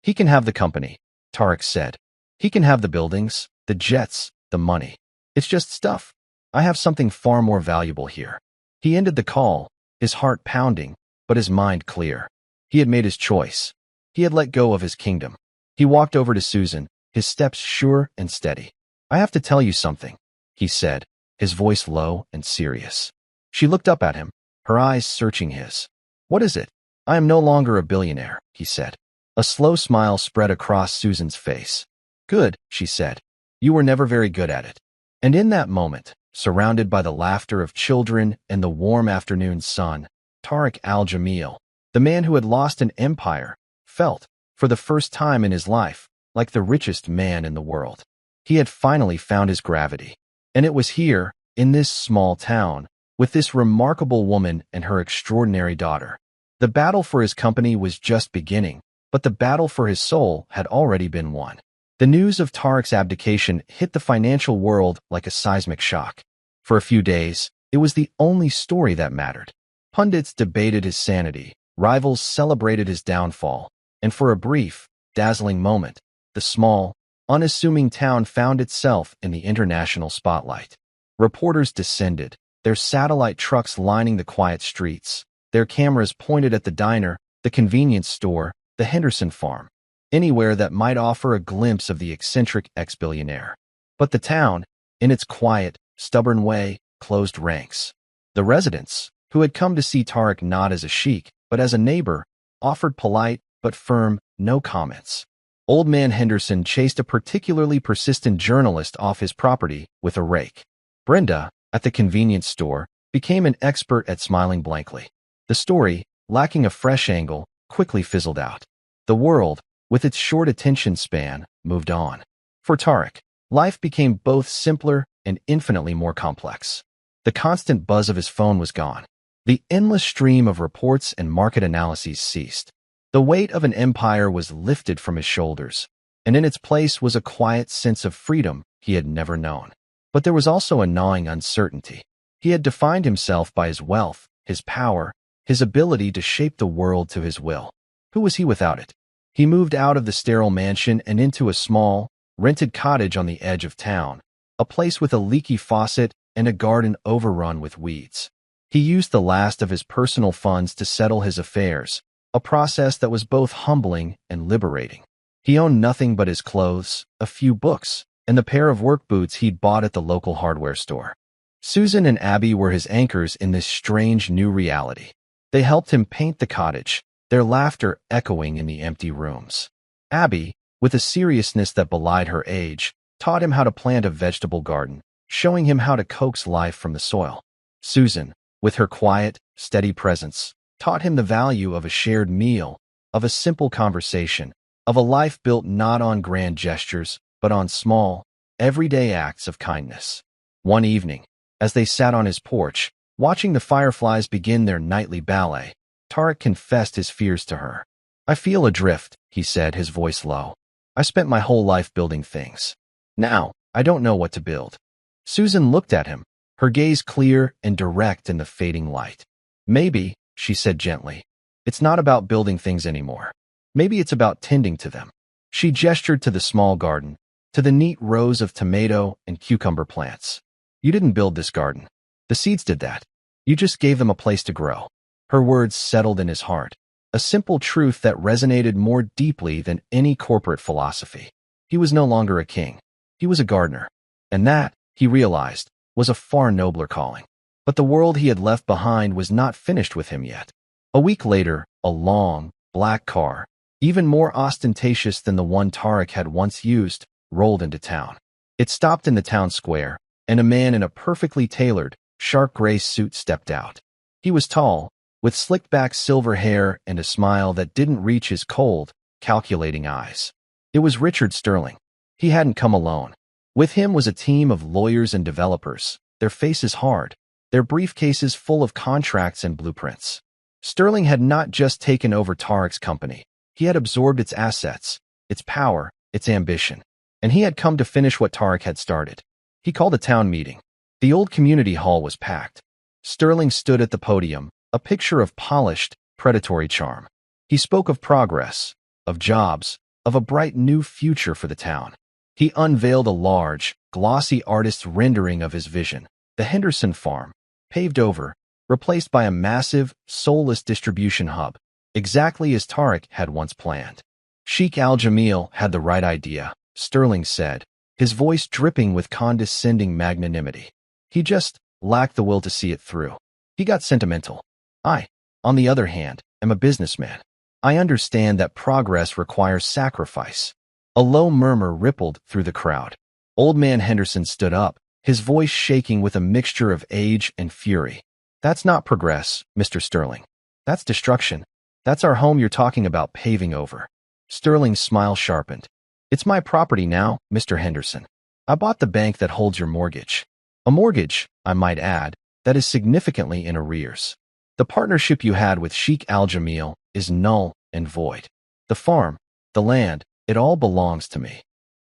He can have the company, Tariq said. He can have the buildings, the jets, the money. It's just stuff. I have something far more valuable here. He ended the call, his heart pounding, but his mind clear. He had made his choice. He had let go of his kingdom. He walked over to Susan, his steps sure and steady. "I have to tell you something," he said, his voice low and serious. She looked up at him, her eyes searching his. "What is it?" "I am no longer a billionaire," he said. A slow smile spread across Susan's face. "Good," she said. "You were never very good at it." And in that moment, surrounded by the laughter of children and the warm afternoon sun, Tariq al-Jamil, the man who had lost an empire, felt, for the first time in his life, like the richest man in the world. He had finally found his gravity. And it was here, in this small town, with this remarkable woman and her extraordinary daughter. The battle for his company was just beginning, but the battle for his soul had already been won. The news of Tariq's abdication hit the financial world like a seismic shock. For a few days, it was the only story that mattered. Pundits debated his sanity, rivals celebrated his downfall, and for a brief, dazzling moment, the small, unassuming town found itself in the international spotlight. Reporters descended, their satellite trucks lining the quiet streets, their cameras pointed at the diner, the convenience store, the Henderson farm, anywhere that might offer a glimpse of the eccentric ex-billionaire. But the town, in its quiet, stubborn way, closed ranks. The residents, who had come to see Tariq not as a sheikh, but as a neighbor, offered polite but firm no comments. Old man Henderson chased a particularly persistent journalist off his property with a rake. Brenda, at the convenience store, became an expert at smiling blankly. The story, lacking a fresh angle, quickly fizzled out. The world, with its short attention span, moved on. For Tariq, life became both simpler and infinitely more complex. The constant buzz of his phone was gone. The endless stream of reports and market analyses ceased. The weight of an empire was lifted from his shoulders, and in its place was a quiet sense of freedom he had never known. But there was also a gnawing uncertainty. He had defined himself by his wealth, his power, his ability to shape the world to his will. Who was he without it? He moved out of the sterile mansion and into a small, rented cottage on the edge of town, a place with a leaky faucet and a garden overrun with weeds. He used the last of his personal funds to settle his affairs, a process that was both humbling and liberating. He owned nothing but his clothes, a few books, and the pair of work boots he'd bought at the local hardware store. Susan and Abby were his anchors in this strange new reality. They helped him paint the cottage, their laughter echoing in the empty rooms. Abby, with a seriousness that belied her age, taught him how to plant a vegetable garden, showing him how to coax life from the soil. Susan, with her quiet, steady presence, taught him the value of a shared meal, of a simple conversation, of a life built not on grand gestures, but on small, everyday acts of kindness. One evening, as they sat on his porch, watching the fireflies begin their nightly ballet, Tariq confessed his fears to her. "I feel adrift," he said, his voice low. "I spent my whole life building things. Now, I don't know what to build." Susan looked at him, her gaze clear and direct in the fading light. "Maybe," she said gently, "it's not about building things anymore. Maybe it's about tending to them." She gestured to the small garden, to the neat rows of tomato and cucumber plants. "You didn't build this garden. The seeds did that. You just gave them a place to grow." Her words settled in his heart, a simple truth that resonated more deeply than any corporate philosophy. He was no longer a king. He was a gardener. And that, he realized, was a far nobler calling. But the world he had left behind was not finished with him yet. A week later, a long, black car, even more ostentatious than the one Tariq had once used, rolled into town. It stopped in the town square, and a man in a perfectly tailored, sharp gray suit stepped out. He was tall, with slicked-back silver hair and a smile that didn't reach his cold, calculating eyes. It was Richard Sterling. He hadn't come alone. With him was a team of lawyers and developers, their faces hard, their briefcases full of contracts and blueprints. Sterling had not just taken over Tariq's company. He had absorbed its assets, its power, its ambition. And he had come to finish what Tariq had started. He called a town meeting. The old community hall was packed. Sterling stood at the podium, a picture of polished, predatory charm. He spoke of progress, of jobs, of a bright new future for the town. He unveiled a large, glossy artist's rendering of his vision, the Henderson farm, paved over, replaced by a massive, soulless distribution hub, exactly as Tariq had once planned. Sheikh al-Jamil had the right idea. Sterling said, his voice dripping with condescending magnanimity. He just lacked the will to see it through. He got sentimental. I, on the other hand, am a businessman. I understand that progress requires sacrifice. A low murmur rippled through the crowd. Old man Henderson stood up, his voice shaking with a mixture of age and fury. That's not progress, Mr. Sterling. That's destruction. That's our home you're talking about paving over. Sterling's smile sharpened. It's my property now, Mr. Henderson. I bought the bank that holds your mortgage. A mortgage, I might add, that is significantly in arrears. The partnership you had with Sheikh Al-Jamil is null and void. The farm, the land, it all belongs to me.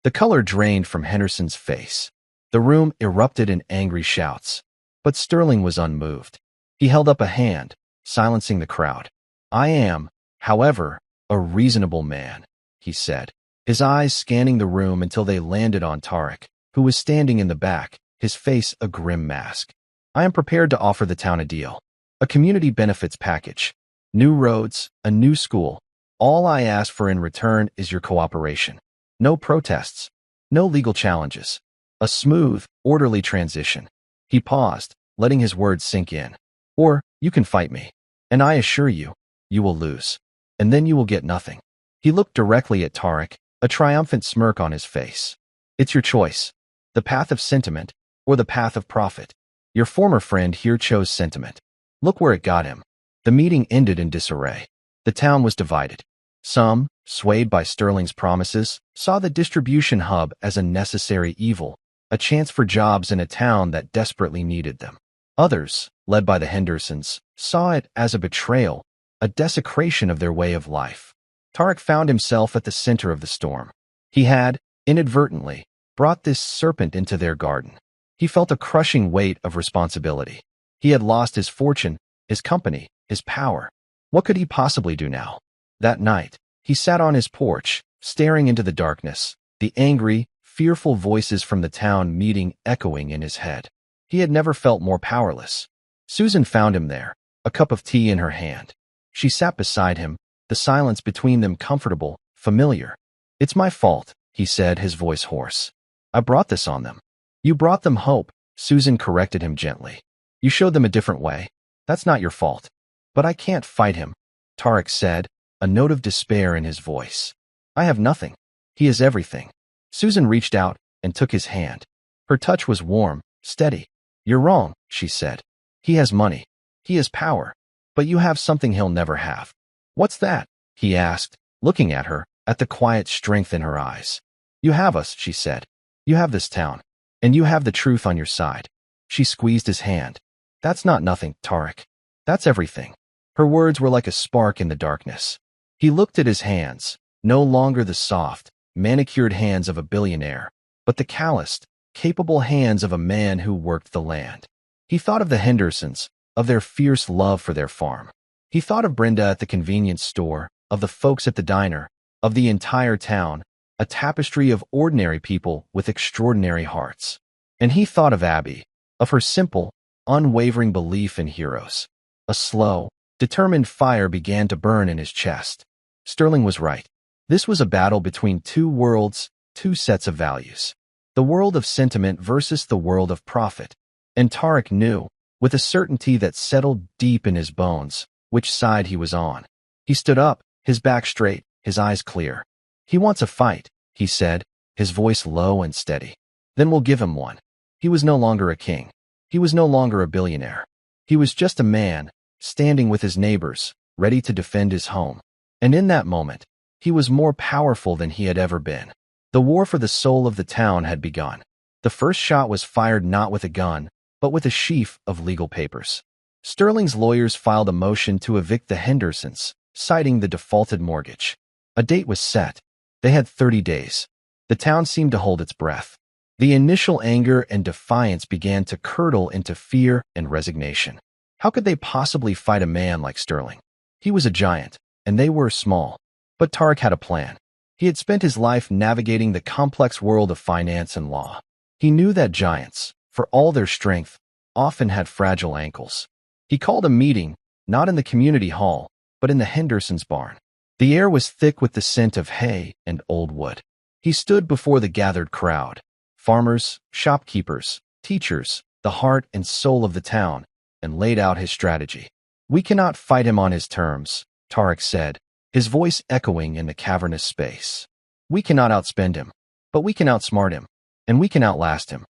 The color drained from Henderson's face. The room erupted in angry shouts. But Sterling was unmoved. He held up a hand, silencing the crowd. I am, however, a reasonable man, he said, his eyes scanning the room until they landed on Tarek, who was standing in the back, his face a grim mask. I am prepared to offer the town a deal. A community benefits package. New roads, a new school. All I ask for in return is your cooperation. No protests. No legal challenges. A smooth, orderly transition. He paused, letting his words sink in. Or, you can fight me. And I assure you, you will lose. And then you will get nothing. He looked directly at Tarek, a triumphant smirk on his face. It's your choice. The path of sentiment, or the path of profit. Your former friend here chose sentiment. Look where it got him. The meeting ended in disarray. The town was divided. Some, swayed by Sterling's promises, saw the distribution hub as a necessary evil, a chance for jobs in a town that desperately needed them. Others, led by the Hendersons, saw it as a betrayal, a desecration of their way of life. Tarek found himself at the center of the storm. He had, inadvertently, brought this serpent into their garden. He felt a crushing weight of responsibility. He had lost his fortune, his company, his power. What could he possibly do now? That night, he sat on his porch, staring into the darkness, the angry, fearful voices from the town meeting echoing in his head. He had never felt more powerless. Susan found him there, a cup of tea in her hand. She sat beside him, the silence between them comfortable, familiar. It's my fault, he said, his voice hoarse. I brought this on them. You brought them hope, Susan corrected him gently. You showed them a different way. That's not your fault. But I can't fight him, Tarek said, a note of despair in his voice. I have nothing. He is everything. Susan reached out and took his hand. Her touch was warm, steady. You're wrong, she said. He has money. He has power. But you have something he'll never have. What's that? He asked, looking at her, at the quiet strength in her eyes. You have us, she said. You have this town. And you have the truth on your side. She squeezed his hand. That's not nothing, Tarek. That's everything. Her words were like a spark in the darkness. He looked at his hands, no longer the soft, manicured hands of a billionaire, but the calloused, capable hands of a man who worked the land. He thought of the Hendersons, of their fierce love for their farm. He thought of Brenda at the convenience store, of the folks at the diner, of the entire town, a tapestry of ordinary people with extraordinary hearts. And he thought of Abby, of her simple, unwavering belief in heroes. A slow, determined fire began to burn in his chest. Sterling was right. This was a battle between two worlds, two sets of values. The world of sentiment versus the world of profit. And Tarek knew, with a certainty that settled deep in his bones, which side he was on. He stood up, his back straight, his eyes clear. He wants a fight, he said, his voice low and steady. Then we'll give him one. He was no longer a king. He was no longer a billionaire. He was just a man, standing with his neighbors, ready to defend his home. And in that moment, he was more powerful than he had ever been. The war for the soul of the town had begun. The first shot was fired not with a gun, but with a sheaf of legal papers. Sterling's lawyers filed a motion to evict the Hendersons, citing the defaulted mortgage. A date was set. They had 30 days. The town seemed to hold its breath. The initial anger and defiance began to curdle into fear and resignation. How could they possibly fight a man like Sterling? He was a giant, and they were small. But Tarek had a plan. He had spent his life navigating the complex world of finance and law. He knew that giants, for all their strength, often had fragile ankles. He called a meeting, not in the community hall, but in the Hendersons' barn. The air was thick with the scent of hay and old wood. He stood before the gathered crowd, farmers, shopkeepers, teachers, the heart and soul of the town, and laid out his strategy. "We cannot fight him on his terms," Tarek said, his voice echoing in the cavernous space. "We cannot outspend him, but we can outsmart him, and we can outlast him."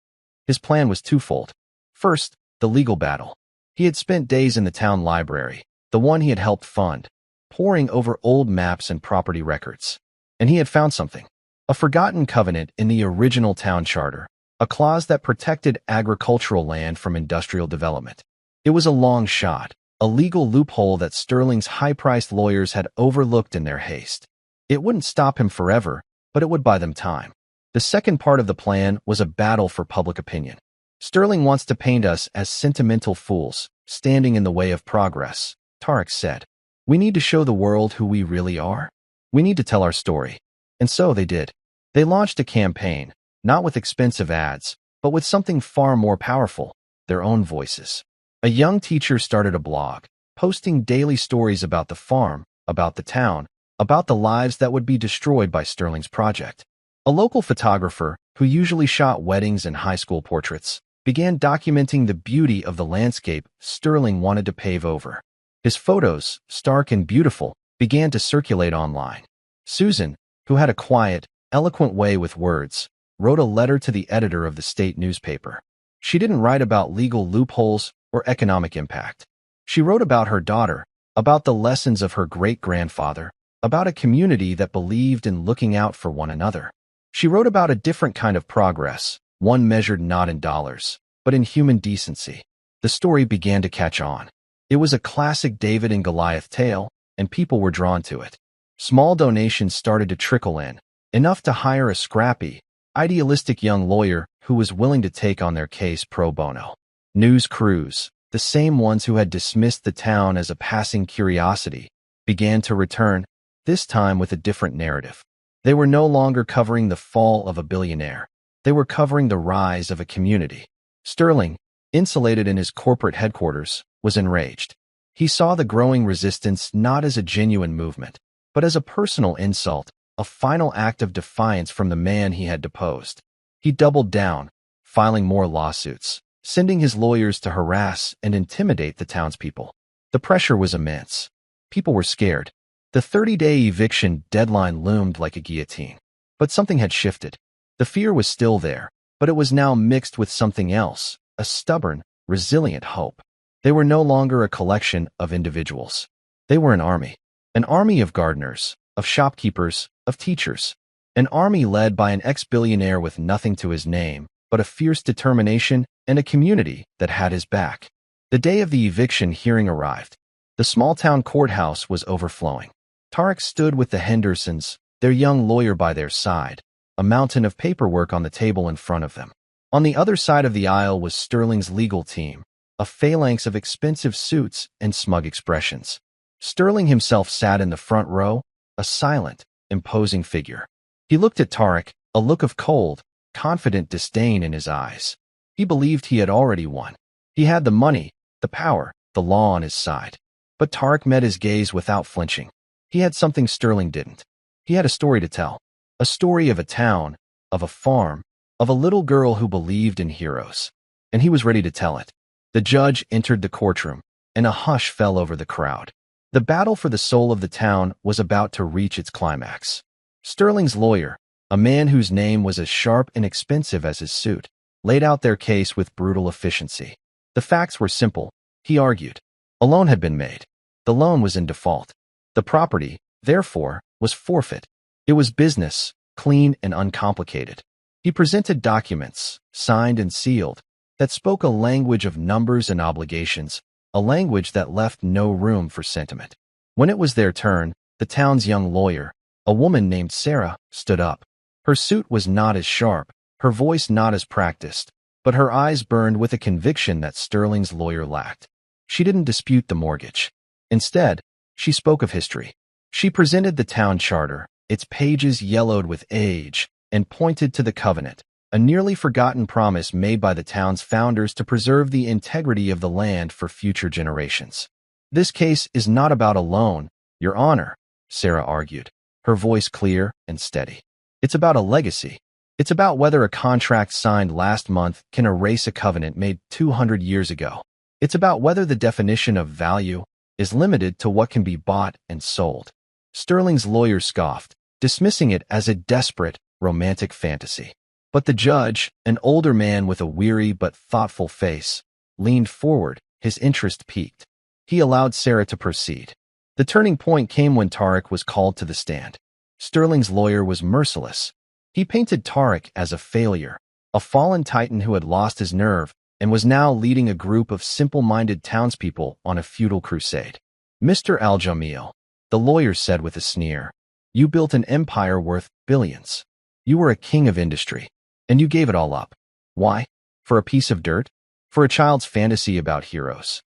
His plan was twofold. First, the legal battle. He had spent days in the town library, the one he had helped fund, poring over old maps and property records. And he had found something. A forgotten covenant in the original town charter, a clause that protected agricultural land from industrial development. It was a long shot, a legal loophole that Sterling's high-priced lawyers had overlooked in their haste. It wouldn't stop him forever, but it would buy them time. The second part of the plan was a battle for public opinion. "Sterling wants to paint us as sentimental fools, standing in the way of progress," Tarek said. "We need to show the world who we really are. We need to tell our story." And so they did. They launched a campaign, not with expensive ads, but with something far more powerful, their own voices. A young teacher started a blog, posting daily stories about the farm, about the town, about the lives that would be destroyed by Sterling's project. A local photographer, who usually shot weddings and high school portraits, began documenting the beauty of the landscape Sterling wanted to pave over. His photos, stark and beautiful, began to circulate online. Susan, who had a quiet, eloquent way with words, wrote a letter to the editor of the state newspaper. She didn't write about legal loopholes or economic impact. She wrote about her daughter, about the lessons of her great-grandfather, about a community that believed in looking out for one another. She wrote about a different kind of progress, one measured not in dollars, but in human decency. The story began to catch on. It was a classic David and Goliath tale, and people were drawn to it. Small donations started to trickle in, enough to hire a scrappy, idealistic young lawyer who was willing to take on their case pro bono. News crews, the same ones who had dismissed the town as a passing curiosity, began to return, this time with a different narrative. They were no longer covering the fall of a billionaire. They were covering the rise of a community. Sterling, insulated in his corporate headquarters, was enraged. He saw the growing resistance not as a genuine movement, but as a personal insult, a final act of defiance from the man he had deposed. He doubled down, filing more lawsuits, sending his lawyers to harass and intimidate the townspeople. The pressure was immense. People were scared. The 30-day eviction deadline loomed like a guillotine. But something had shifted. The fear was still there, but it was now mixed with something else, a stubborn, resilient hope. They were no longer a collection of individuals. They were an army of gardeners, of shopkeepers, of teachers, an army led by an ex-billionaire with nothing to his name, but a fierce determination and a community that had his back. The day of the eviction hearing arrived. The small-town courthouse was overflowing. Tarek stood with the Hendersons, their young lawyer by their side, a mountain of paperwork on the table in front of them. On the other side of the aisle was Sterling's legal team, a phalanx of expensive suits and smug expressions. Sterling himself sat in the front row, a silent, imposing figure. He looked at Tarek, a look of cold, confident disdain in his eyes. He believed he had already won. He had the money, the power, the law on his side. But Tarek met his gaze without flinching. He had something Sterling didn't. He had a story to tell. A story of a town, of a farm, of a little girl who believed in heroes. And he was ready to tell it. The judge entered the courtroom, and a hush fell over the crowd. The battle for the soul of the town was about to reach its climax. Sterling's lawyer, a man whose name was as sharp and expensive as his suit, laid out their case with brutal efficiency. The facts were simple, he argued. A loan had been made. The loan was in default. The property, therefore, was forfeit. It was business, clean and uncomplicated. He presented documents, signed and sealed, that spoke a language of numbers and obligations, a language that left no room for sentiment. When it was their turn, the town's young lawyer, a woman named Sarah, stood up. Her suit was not as sharp, her voice not as practiced, but her eyes burned with a conviction that Sterling's lawyer lacked. She didn't dispute the mortgage. Instead, she spoke of history. She presented the town charter, its pages yellowed with age, and pointed to the covenant, a nearly forgotten promise made by the town's founders to preserve the integrity of the land for future generations. "This case is not about a loan, Your Honor," Sarah argued, her voice clear and steady. It's about a legacy. It's about whether a contract signed last month can erase a covenant made 200 years ago. It's about whether the definition of value is limited to what can be bought and sold. Sterling's lawyer scoffed, dismissing it as a desperate, romantic fantasy. But the judge, an older man with a weary but thoughtful face, leaned forward, his interest piqued. He allowed Sarah to proceed. The turning point came when Tarek was called to the stand. Sterling's lawyer was merciless. He painted Tarek as a failure, a fallen titan who had lost his nerve and was now leading a group of simple-minded townspeople on a futile crusade. "Mr. Al-Jamil," the lawyer said with a sneer, "you built an empire worth billions. You were a king of industry, and you gave it all up. Why? For a piece of dirt? For a child's fantasy about heroes?"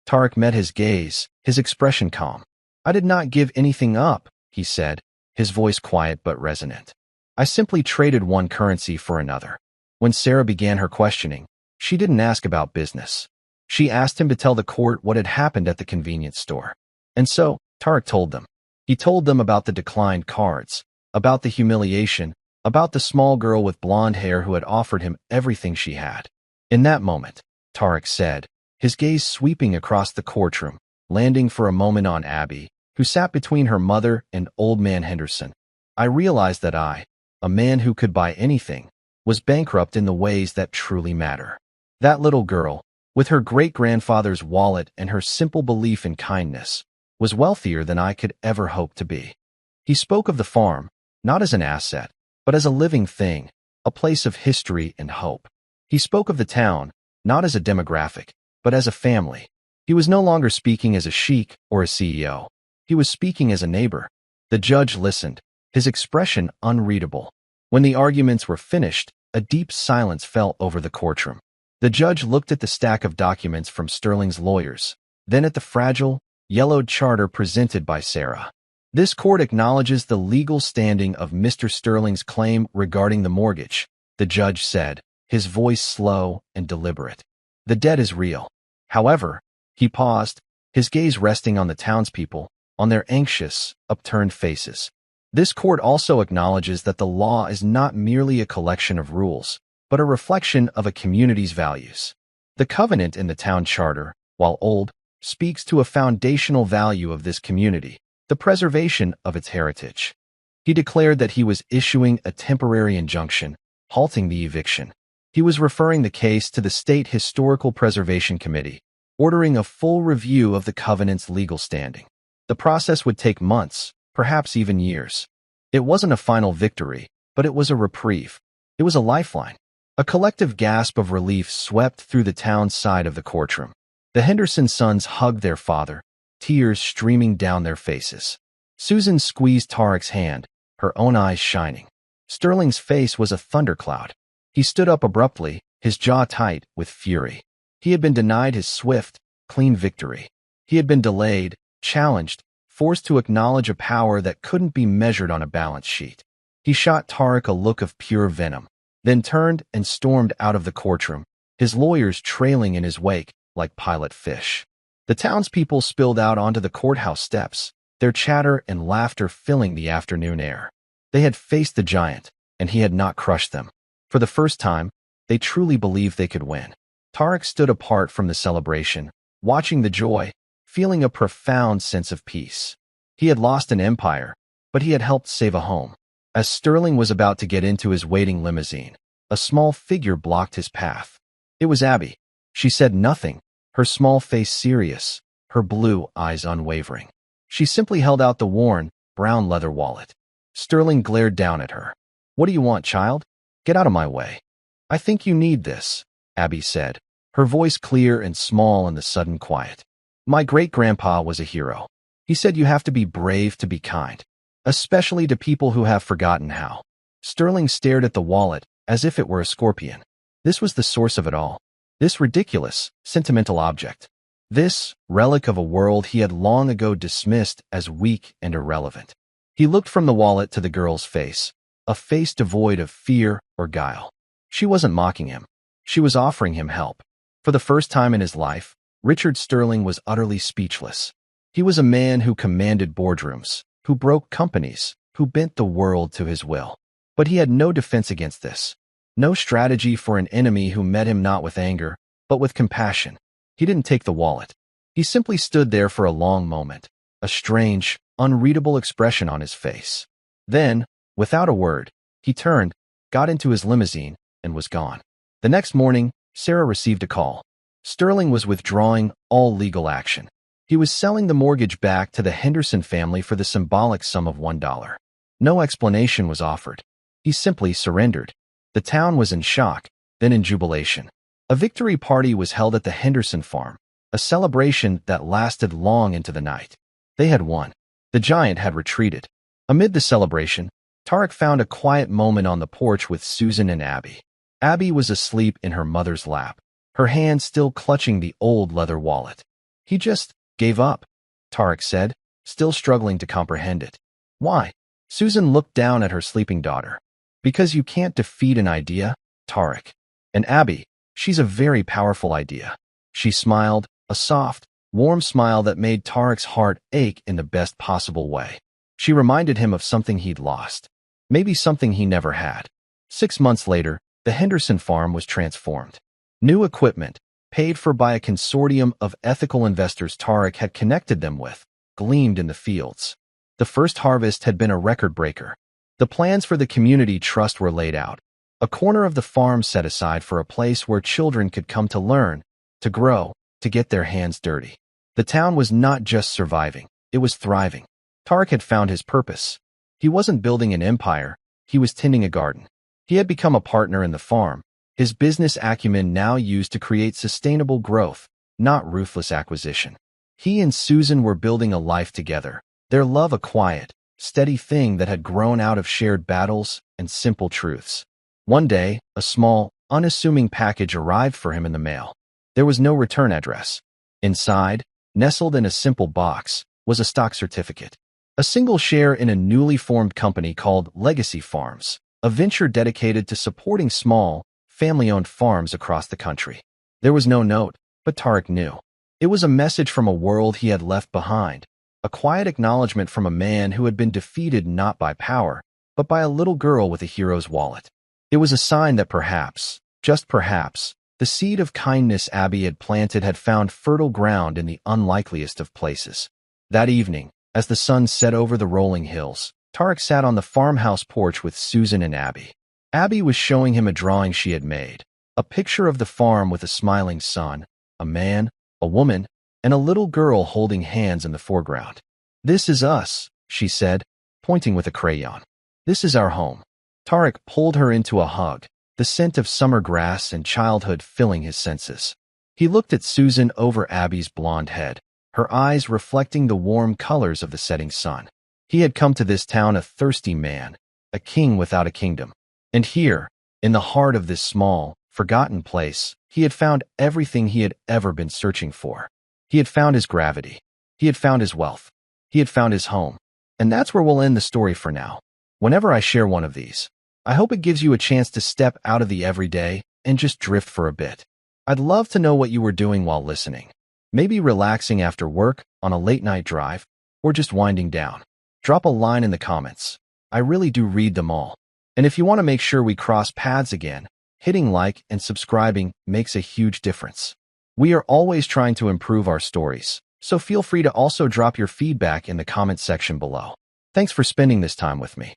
Tarek met his gaze, his expression calm. "I did not give anything up," he said, his voice quiet but resonant. "I simply traded one currency for another." When Sarah began her questioning, she didn't ask about business. She asked him to tell the court what had happened at the convenience store. And so, Tarek told them. He told them about the declined cards, about the humiliation, about the small girl with blonde hair who had offered him everything she had. In that moment, Tarek said, his gaze sweeping across the courtroom, landing for a moment on Abby, who sat between her mother and old man Henderson. "I realized that I, a man who could buy anything, was bankrupt in the ways that truly matter. That little girl, with her great-grandfather's wallet and her simple belief in kindness, was wealthier than I could ever hope to be." He spoke of the farm, not as an asset, but as a living thing, a place of history and hope. He spoke of the town, not as a demographic, but as a family. He was no longer speaking as a sheikh or a CEO. He was speaking as a neighbor. The judge listened, his expression unreadable. When the arguments were finished, a deep silence fell over the courtroom. The judge looked at the stack of documents from Sterling's lawyers, then at the fragile, yellowed charter presented by Sarah. "This court acknowledges the legal standing of Mr. Sterling's claim regarding the mortgage," the judge said, his voice slow and deliberate. "The debt is real. However," he paused, his gaze resting on the townspeople, on their anxious, upturned faces. "This court also acknowledges that the law is not merely a collection of rules, but a reflection of a community's values. The covenant in the town charter, while old, speaks to a foundational value of this community, the preservation of its heritage." He declared that he was issuing a temporary injunction, halting the eviction. He was referring the case to the State Historical Preservation Committee, ordering a full review of the covenant's legal standing. The process would take months, perhaps even years. It wasn't a final victory, but it was a reprieve. It was a lifeline. A collective gasp of relief swept through the town's side of the courtroom. The Henderson sons hugged their father, tears streaming down their faces. Susan squeezed Tarek's hand, her own eyes shining. Sterling's face was a thundercloud. He stood up abruptly, his jaw tight with fury. He had been denied his swift, clean victory. He had been delayed, challenged, forced to acknowledge a power that couldn't be measured on a balance sheet. He shot Tarek a look of pure venom, then turned and stormed out of the courtroom, his lawyers trailing in his wake like pilot fish. The townspeople spilled out onto the courthouse steps, their chatter and laughter filling the afternoon air. They had faced the giant, and he had not crushed them. For the first time, they truly believed they could win. Tarek stood apart from the celebration, watching the joy, feeling a profound sense of peace. He had lost an empire, but he had helped save a home. As Sterling was about to get into his waiting limousine, a small figure blocked his path. It was Abby. She said nothing, her small face serious, her blue eyes unwavering. She simply held out the worn, brown leather wallet. Sterling glared down at her. "What do you want, child? Get out of my way." "I think you need this," Abby said, her voice clear and small in the sudden quiet. "My great-grandpa was a hero. He said you have to be brave to be kind, especially to people who have forgotten how." Sterling stared at the wallet as if it were a scorpion. This was the source of it all. This ridiculous, sentimental object. This relic of a world he had long ago dismissed as weak and irrelevant. He looked from the wallet to the girl's face, a face devoid of fear or guile. She wasn't mocking him. She was offering him help. For the first time in his life, Richard Sterling was utterly speechless. He was a man who commanded boardrooms, who broke companies, who bent the world to his will. But he had no defense against this. No strategy for an enemy who met him not with anger, but with compassion. He didn't take the wallet. He simply stood there for a long moment, a strange, unreadable expression on his face. Then, without a word, he turned, got into his limousine, and was gone. The next morning, Sarah received a call. Sterling was withdrawing all legal action. He was selling the mortgage back to the Henderson family for the symbolic sum of $1. No explanation was offered. He simply surrendered. The town was in shock, then in jubilation. A victory party was held at the Henderson farm, a celebration that lasted long into the night. They had won. The giant had retreated. Amid the celebration, Tarek found a quiet moment on the porch with Susan and Abby. Abby was asleep in her mother's lap, her hand still clutching the old leather wallet. He just gave up, Tarek said, still struggling to comprehend it. Why? Susan looked down at her sleeping daughter. Because you can't defeat an idea, Tarek. And Abby, she's a very powerful idea. She smiled, a soft, warm smile that made Tarek's heart ache in the best possible way. She reminded him of something he'd lost. Maybe something he never had. 6 months later, the Henderson farm was transformed. New equipment, paid for by a consortium of ethical investors Tarek had connected them with, gleamed in the fields. The first harvest had been a record breaker. The plans for the community trust were laid out. A corner of the farm set aside for a place where children could come to learn, to grow, to get their hands dirty. The town was not just surviving, it was thriving. Tarek had found his purpose. He wasn't building an empire, he was tending a garden. He had become a partner in the farm, his business acumen now used to create sustainable growth, not ruthless acquisition. He and Susan were building a life together, their love a quiet, steady thing that had grown out of shared battles and simple truths. One day, a small, unassuming package arrived for him in the mail. There was no return address. Inside, nestled in a simple box, was a stock certificate. A single share in a newly formed company called Legacy Farms, a venture dedicated to supporting small, family-owned farms across the country. There was no note, but Tarek knew. It was a message from a world he had left behind, a quiet acknowledgement from a man who had been defeated not by power, but by a little girl with a hero's wallet. It was a sign that perhaps, just perhaps, the seed of kindness Abby had planted had found fertile ground in the unlikeliest of places. That evening, as the sun set over the rolling hills, Tarek sat on the farmhouse porch with Susan and Abby. Abby was showing him a drawing she had made, a picture of the farm with a smiling sun, a man, a woman, and a little girl holding hands in the foreground. "This is us," she said, pointing with a crayon. "This is our home." Tarek pulled her into a hug, the scent of summer grass and childhood filling his senses. He looked at Susan over Abby's blonde head, her eyes reflecting the warm colors of the setting sun. He had come to this town a thirsty man, a king without a kingdom. And here, in the heart of this small, forgotten place, he had found everything he had ever been searching for. He had found his gravity. He had found his wealth. He had found his home. And that's where we'll end the story for now. Whenever I share one of these, I hope it gives you a chance to step out of the everyday and just drift for a bit. I'd love to know what you were doing while listening. Maybe relaxing after work, on a late-night drive, or just winding down. Drop a line in the comments. I really do read them all. And if you want to make sure we cross paths again, hitting like and subscribing makes a huge difference. We are always trying to improve our stories, so feel free to also drop your feedback in the comment section below. Thanks for spending this time with me.